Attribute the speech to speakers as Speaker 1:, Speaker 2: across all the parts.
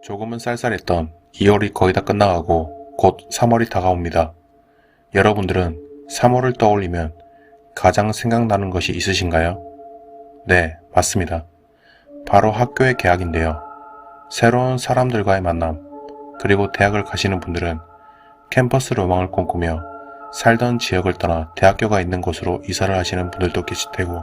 Speaker 1: 조금은 쌀쌀했던 2월이 거의 다 끝나가고 곧 3월이 다가옵니다. 여러분들은 3월을 떠올리면 가장 생각나는 것이 있으신가요? 네, 맞습니다. 바로 학교의 개학인데요. 새로운 사람들과의 만남, 그리고 대학을 가시는 분들은 캠퍼스 로망을 꿈꾸며 살던 지역을 떠나 대학교가 있는 곳으로 이사를 하시는 분들도 계실 테고,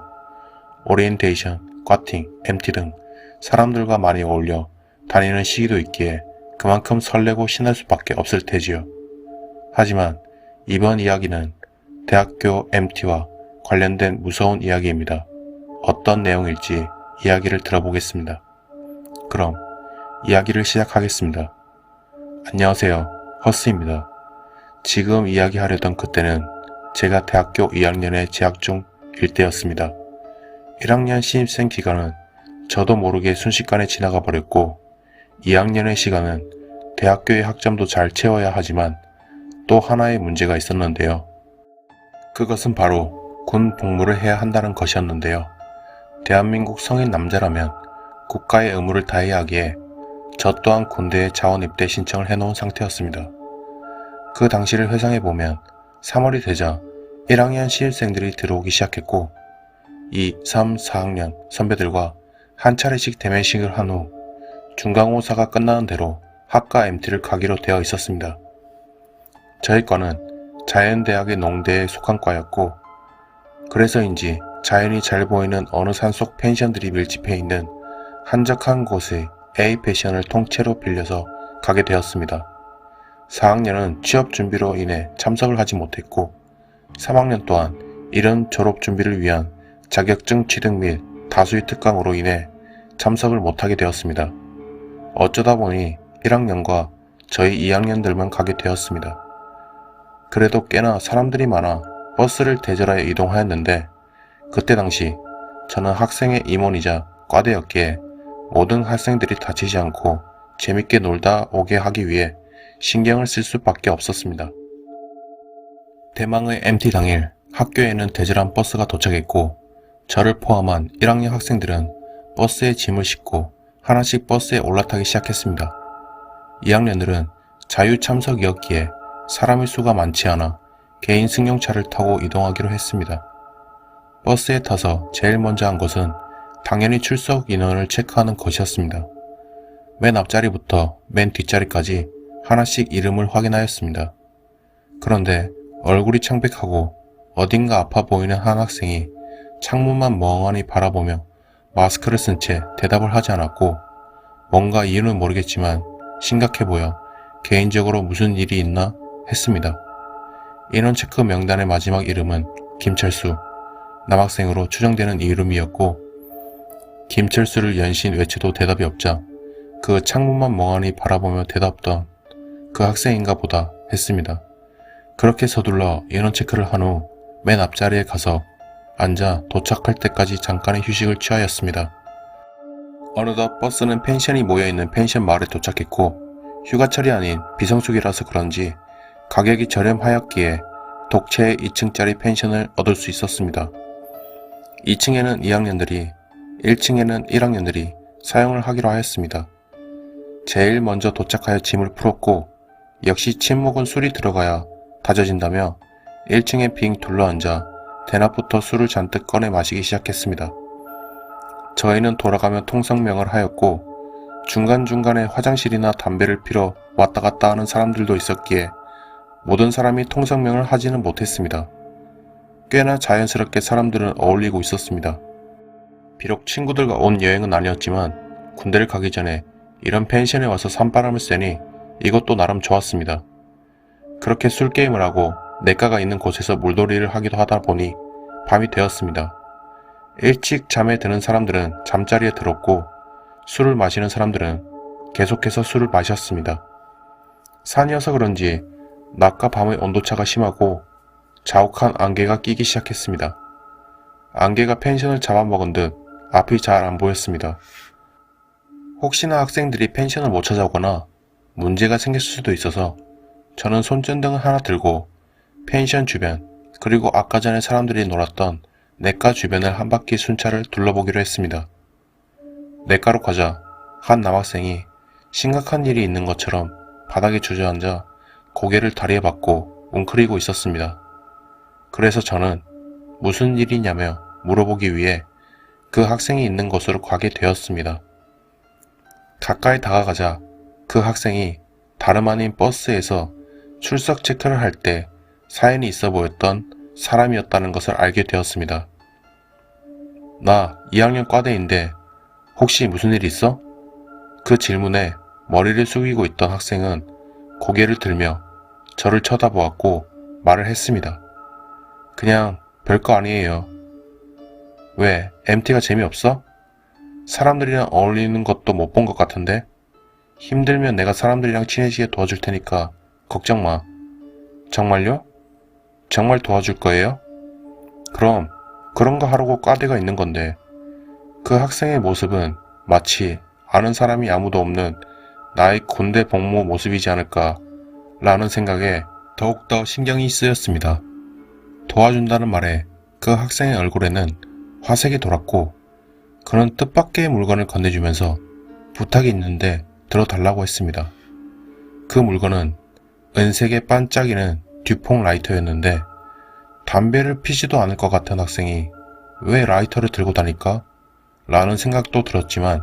Speaker 1: 오리엔테이션, 과팅, MT 등 사람들과 많이 어울려 다니는 시기도 있기에 그만큼 설레고 신날 수밖에 없을 테지요. 하지만 이번 이야기는 대학교 MT와 관련된 무서운 이야기입니다. 어떤 내용일지 이야기를 들어보겠습니다. 그럼 이야기를 시작하겠습니다. 안녕하세요, 허스입니다. 지금 이야기하려던 그때는 제가 대학교 2학년에 재학 중일 때였습니다. 1학년 신입생 기간은 저도 모르게 순식간에 지나가 버렸고, 2학년의 시간은 대학교의 학점도 잘 채워야 하지만 또 하나의 문제가 있었는데요. 그것은 바로 군 복무를 해야 한다는 것이었는데요. 대한민국 성인 남자라면 국가의 의무를 다해야 하기에 저 또한 군대에 자원 입대 신청을 해놓은 상태였습니다. 그 당시를 회상해보면 3월이 되자 1학년 신입생들이 들어오기 시작했고, 2, 3, 4학년 선배들과 한 차례씩 대면식을 한 후 중간고사가 끝나는 대로 학과 MT를 가기로 되어 있었습니다. 저희 과는 자연대학의 농대에 속한 과였고, 그래서인지 자연이 잘 보이는 어느 산속 펜션들이 밀집해 있는 한적한 곳에 A 패션을 통째로 빌려서 가게 되었습니다. 4학년은 취업 준비로 인해 참석을 하지 못했고, 3학년 또한 이른 졸업 준비를 위한 자격증 취득 및 다수의 특강으로 인해 참석을 못하게 되었습니다. 어쩌다 보니 1학년과 저희 2학년들만 가게 되었습니다. 그래도 꽤나 사람들이 많아 버스를 대절하여 이동하였는데, 그때 당시 저는 학생의 임원이자 과대였기에 모든 학생들이 다치지 않고 재밌게 놀다 오게 하기 위해 신경을 쓸 수밖에 없었습니다. 대망의 MT 당일 학교에는 대절한 버스가 도착했고, 저를 포함한 1학년 학생들은 버스에 짐을 싣고 하나씩 버스에 올라타기 시작했습니다. 2학년들은 자유 참석이었기에 사람의 수가 많지 않아 개인 승용차를 타고 이동하기로 했습니다. 버스에 타서 제일 먼저 한 것은 당연히 출석 인원을 체크하는 것이었습니다. 맨 앞자리부터 맨 뒷자리까지 하나씩 이름을 확인하였습니다. 그런데 얼굴이 창백하고 어딘가 아파 보이는 한 학생이 창문만 멍하니 바라보며 마스크를 쓴 채 대답을 하지 않았고, 뭔가 이유는 모르겠지만 심각해 보여 개인적으로 무슨 일이 있나 했습니다. 인원 체크 명단의 마지막 이름은 김철수, 남학생으로 추정되는 이름이었고, 김철수를 연신 외쳐도 대답이 없자 그 창문만 멍하니 바라보며 대답던 그 학생인가 보다 했습니다. 그렇게 서둘러 인원 체크를 한 후 맨 앞자리에 가서 앉아 도착할 때까지 잠깐의 휴식을 취하였습니다. 어느덧 버스는 펜션이 모여있는 펜션 마을에 도착했고, 휴가철이 아닌 비성수기라서 그런지 가격이 저렴하였기에 독채의 2층짜리 펜션을 얻을 수 있었습니다. 2층에는 2학년들이, 1층에는 1학년들이 사용을 하기로 하였습니다. 제일 먼저 도착하여 짐을 풀었고, 역시 침묵은 술이 들어가야 다져진다며 1층에 빙 둘러앉아 대낮부터 술을 잔뜩 꺼내 마시기 시작했습니다. 저희는 돌아가며 통성명을 하였고, 중간중간에 화장실이나 담배를 피러 왔다 갔다 하는 사람들도 있었기에 모든 사람이 통성명을 하지는 못했습니다. 꽤나 자연스럽게 사람들은 어울리고 있었습니다. 비록 친구들과 온 여행은 아니었지만 군대를 가기 전에 이런 펜션에 와서 산바람을 쐬니 이것도 나름 좋았습니다. 그렇게 술게임을 하고 냇가가 있는 곳에서 물놀이를 하기도 하다 보니 밤이 되었습니다. 일찍 잠에 드는 사람들은 잠자리에 들었고, 술을 마시는 사람들은 계속해서 술을 마셨습니다. 산이어서 그런지 낮과 밤의 온도차가 심하고 자욱한 안개가 끼기 시작했습니다. 안개가 펜션을 잡아먹은 듯 앞이 잘 안 보였습니다. 혹시나 학생들이 펜션을 못 찾아오거나 문제가 생겼을 수도 있어서 저는 손전등을 하나 들고 펜션 주변, 그리고 아까 전에 사람들이 놀았던 냇가 주변을 한 바퀴 순찰을 둘러보기로 했습니다. 냇가로 가자 한 남학생이 심각한 일이 있는 것처럼 바닥에 주저앉아 고개를 다리에 박고 웅크리고 있었습니다. 그래서 저는 무슨 일이냐며 물어보기 위해 그 학생이 있는 곳으로 가게 되었습니다. 가까이 다가가자 그 학생이 다름 아닌 버스에서 출석 체크를 할 때 사연이 있어 보였던 사람이었다는 것을 알게 되었습니다. 나 2학년 과대인데 혹시 무슨 일 있어? 그 질문에 머리를 숙이고 있던 학생은 고개를 들며 저를 쳐다보았고 말을 했습니다. 그냥 별거 아니에요. 왜, MT가 재미없어? 사람들이랑 어울리는 것도 못 본 것 같은데? 힘들면 내가 사람들이랑 친해지게 도와줄 테니까 걱정 마. 정말요? 정말 도와줄 거예요? 그럼 그런 거 하려고 과대가 있는 건데. 그 학생의 모습은 마치 아는 사람이 아무도 없는 나의 곤대 복무 모습이지 않을까 라는 생각에 더욱더 신경이 쓰였습니다. 도와준다는 말에 그 학생의 얼굴에는 화색이 돌았고 그는 뜻밖의 물건을 건네주면서 부탁이 있는데 들어달라고 했습니다. 그 물건은 은색의 반짝이는 듀퐁 라이터였는데 담배를 피지도 않을 것 같은 학생이 왜 라이터를 들고 다닐까? 라는 생각도 들었지만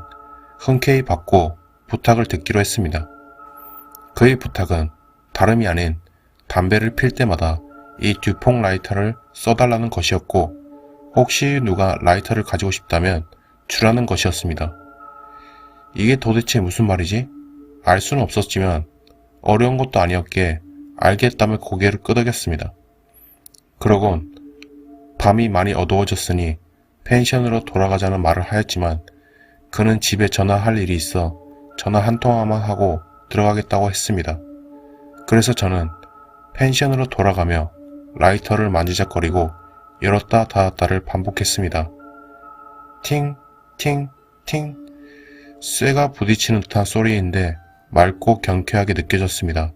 Speaker 1: 흔쾌히 받고 부탁을 듣기로 했습니다. 그의 부탁은 다름이 아닌 담배를 필 때마다 이 듀퐁 라이터를 써달라는 것이었고 혹시 누가 라이터를 가지고 싶다면 주라는 것이었습니다. 이게 도대체 무슨 말이지? 알 수는 없었지만 어려운 것도 아니었기에 알겠다며 고개를 끄덕였습니다. 그러곤 밤이 많이 어두워졌으니 펜션으로 돌아가자는 말을 하였지만 그는 집에 전화할 일이 있어 전화 한 통화만 하고 들어가겠다고 했습니다. 그래서 저는 펜션으로 돌아가며 라이터를 만지작거리고 열었다 닫았다를 반복했습니다. 팅, 팅, 팅. 쇠가 부딪히는 듯한 소리인데 맑고 경쾌하게 느껴졌습니다.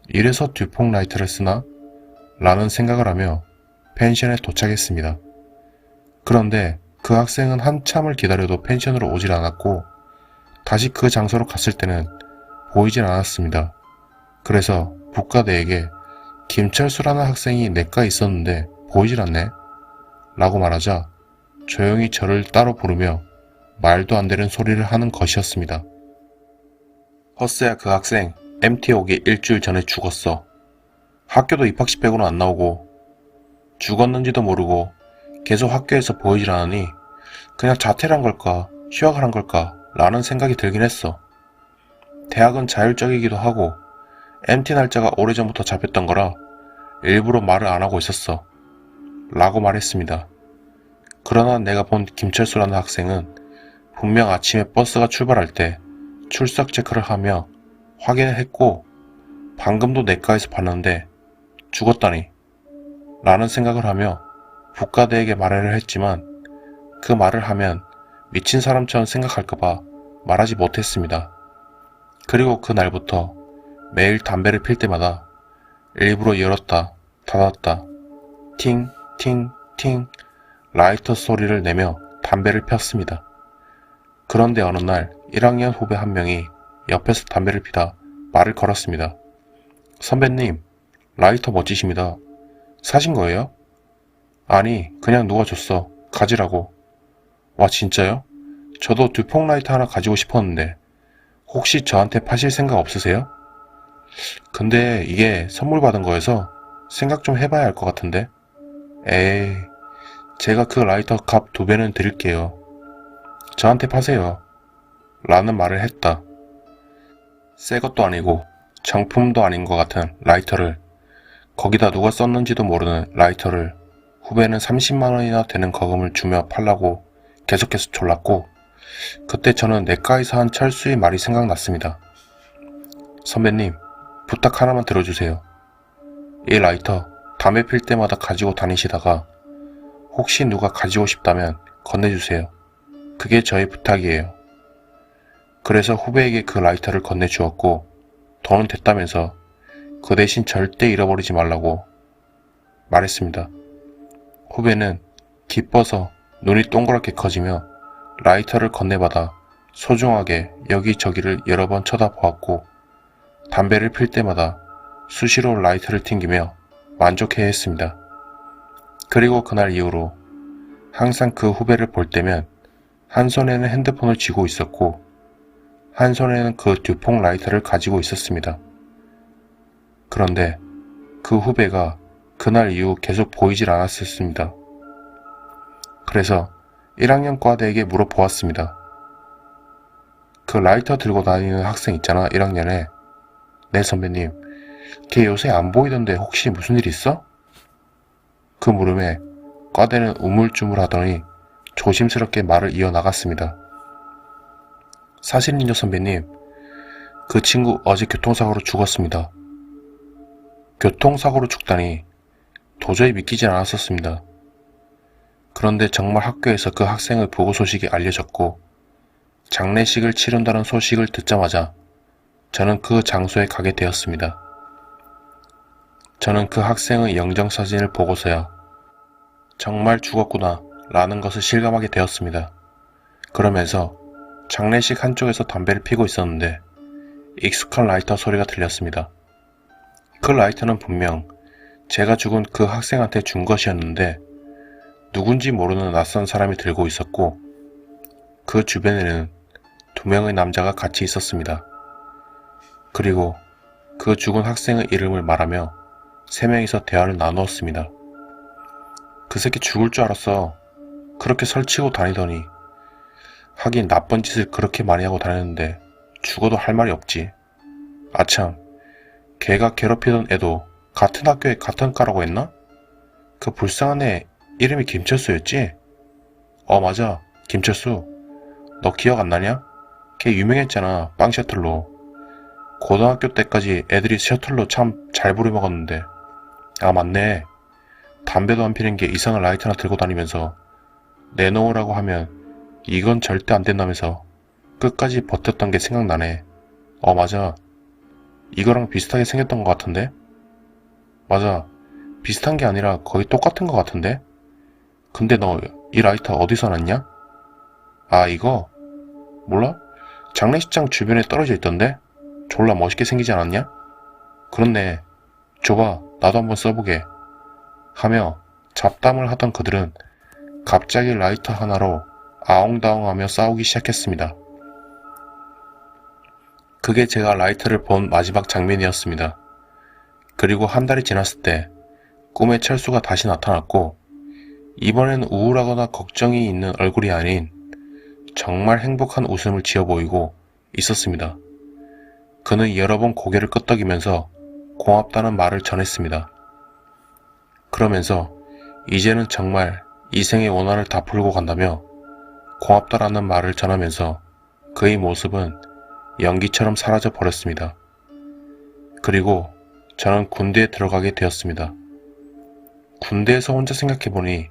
Speaker 1: 이래서 듀퐁 라이터를 쓰나? 라는 생각을 하며 펜션에 도착했습니다. 그런데 그 학생은 한참을 기다려도 펜션으로 오질 않았고 다시 그 장소로 갔을 때는 보이질 않았습니다. 그래서 북과대에게 김철수라는 학생이 내과 있었는데 보이질 않네? 라고 말하자 조용히 저를 따로 부르며 말도 안 되는 소리를 하는 것이었습니다. 헛새야 그 학생 MT 오기 일주일 전에 죽었어. 학교도 입학식 빼고는 안 나오고 죽었는지도 모르고 계속 학교에서 보이질 않으니 그냥 자퇴를 한 걸까 휴학을 한 걸까 라는 생각이 들긴 했어. 대학은 자율적이기도 하고 MT 날짜가 오래전부터 잡혔던 거라 일부러 말을 안 하고 있었어. 라고 말했습니다. 그러나 내가 본 김철수라는 학생은 분명 아침에 버스가 출발할 때 출석 체크를 하며 확인을 했고 방금도 내과에서 봤는데 죽었다니 라는 생각을 하며 북과대에게 말을 했지만 그 말을 하면 미친 사람처럼 생각할까봐 말하지 못했습니다. 그리고 그날부터 매일 담배를 필 때마다 일부러 열었다 닫았다 팅 팅 팅 라이터 소리를 내며 담배를 폈습니다. 그런데 어느 날 1학년 후배 한 명이 옆에서 담배를 피다 말을 걸었습니다. 선배님, 라이터 멋지십니다. 사신 거예요? 아니, 그냥 누가 줬어. 가지라고. 와, 진짜요? 저도 듀퐁 라이터 하나 가지고 싶었는데 혹시 저한테 파실 생각 없으세요? 근데 이게 선물 받은 거여서 생각 좀 해봐야 할 것 같은데. 에이, 제가 그 라이터 값 2배는 드릴게요. 저한테 파세요. 라는 말을 했다. 새 것도 아니고 정품도 아닌 것 같은 라이터를, 거기다 누가 썼는지도 모르는 라이터를 후배는 30만원이나 되는 거금을 주며 팔라고 계속해서 졸랐고, 그때 저는 내과에서 한 철수의 말이 생각났습니다. 선배님, 부탁 하나만 들어주세요. 이 라이터 담배 필 때마다 가지고 다니시다가 혹시 누가 가지고 싶다면 건네주세요. 그게 저의 부탁이에요. 그래서 후배에게 그 라이터를 건네주었고 돈은 됐다면서 그 대신 절대 잃어버리지 말라고 말했습니다. 후배는 기뻐서 눈이 동그랗게 커지며 라이터를 건네받아 소중하게 여기저기를 여러 번 쳐다보았고 담배를 필 때마다 수시로 라이터를 튕기며 만족해했습니다. 그리고 그날 이후로 항상 그 후배를 볼 때면 한 손에는 핸드폰을 쥐고 있었고 한 손에는 그 듀퐁 라이터를 가지고 있었습니다. 그런데 그 후배가 그날 이후 계속 보이질 않았었습니다. 그래서 1학년 과대에게 물어보았습니다. 그 라이터 들고 다니는 학생 있잖아, 1학년에. 네, 선배님. 걔 요새 안 보이던데 혹시 무슨 일 있어? 그 물음에 과대는 우물쭈물하더니 조심스럽게 말을 이어나갔습니다. 사실은요, 선배님. 그 친구 어제 교통사고로 죽었습니다. 교통사고로 죽다니 도저히 믿기진 않았었습니다. 그런데 정말 학교에서 그 학생의 부고 소식이 알려졌고 장례식을 치른다는 소식을 듣자마자 저는 그 장소에 가게 되었습니다. 저는 그 학생의 영정사진을 보고서야 정말 죽었구나 라는 것을 실감하게 되었습니다. 그러면서 장례식 한쪽에서 담배를 피고 있었는데 익숙한 라이터 소리가 들렸습니다. 그 라이터는 분명 제가 죽은 그 학생한테 준 것이었는데 누군지 모르는 낯선 사람이 들고 있었고 그 주변에는 2명의 남자가 같이 있었습니다. 그리고 그 죽은 학생의 이름을 말하며 3명이서 대화를 나누었습니다. 그 새끼 죽을 줄 알았어. 그렇게 설치고 다니더니. 하긴 나쁜 짓을 그렇게 많이 하고 다녔는데 죽어도 할 말이 없지. 아참, 걔가 괴롭히던 애도 같은 학교에 같은 과라고 했나? 그 불쌍한 애 이름이 김철수였지? 맞아, 김철수. 너 기억 안 나냐? 걔 유명했잖아, 빵 셔틀로. 고등학교 때까지 애들이 셔틀로 참 잘 부려먹었는데. 아, 맞네. 담배도 안 피는 게 이상한 라이터나 들고 다니면서 내놓으라고 하면 이건 절대 안 된다면서 끝까지 버텼던 게 생각나네. 맞아. 이거랑 비슷하게 생겼던 것 같은데? 맞아. 비슷한 게 아니라 거의 똑같은 것 같은데? 근데 너 이 라이터 어디서 났냐? 아, 이거? 몰라? 장례식장 주변에 떨어져 있던데? 졸라 멋있게 생기지 않았냐? 그렇네. 줘봐. 나도 한번 써보게. 하며 잡담을 하던 그들은 갑자기 라이터 하나로 아웅다웅하며 싸우기 시작했습니다. 그게 제가 라이터를 본 마지막 장면이었습니다. 그리고 한 달이 지났을 때 꿈에 철수가 다시 나타났고 이번엔 우울하거나 걱정이 있는 얼굴이 아닌 정말 행복한 웃음을 지어 보이고 있었습니다. 그는 여러 번 고개를 끄덕이면서 고맙다는 말을 전했습니다. 그러면서 이제는 정말 이 생의 원한을 다 풀고 간다며 고맙다라는 말을 전하면서 그의 모습은 연기처럼 사라져 버렸습니다. 그리고 저는 군대에 들어가게 되었습니다. 군대에서 혼자 생각해보니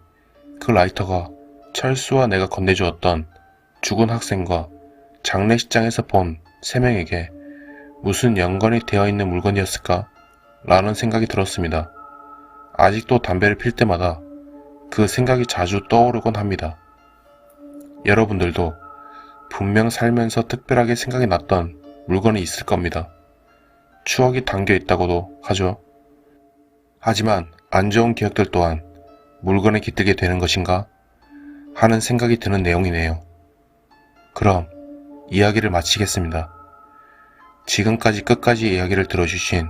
Speaker 1: 그 라이터가 철수와 내가 건네주었던 죽은 학생과 장례식장에서 본 3명에게 무슨 연관이 되어 있는 물건이었을까? 라는 생각이 들었습니다. 아직도 담배를 필 때마다 그 생각이 자주 떠오르곤 합니다. 여러분들도 분명 살면서 특별하게 생각이 났던 물건이 있을 겁니다. 추억이 담겨 있다고도 하죠. 하지만 안 좋은 기억들 또한 물건에 깃들게 되는 것인가? 하는 생각이 드는 내용이네요. 그럼 이야기를 마치겠습니다. 지금까지 끝까지 이야기를 들어주신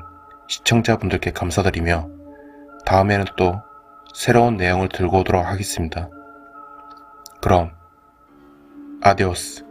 Speaker 1: 시청자분들께 감사드리며 다음에는 또 새로운 내용을 들고 오도록 하겠습니다. 그럼 아디오스.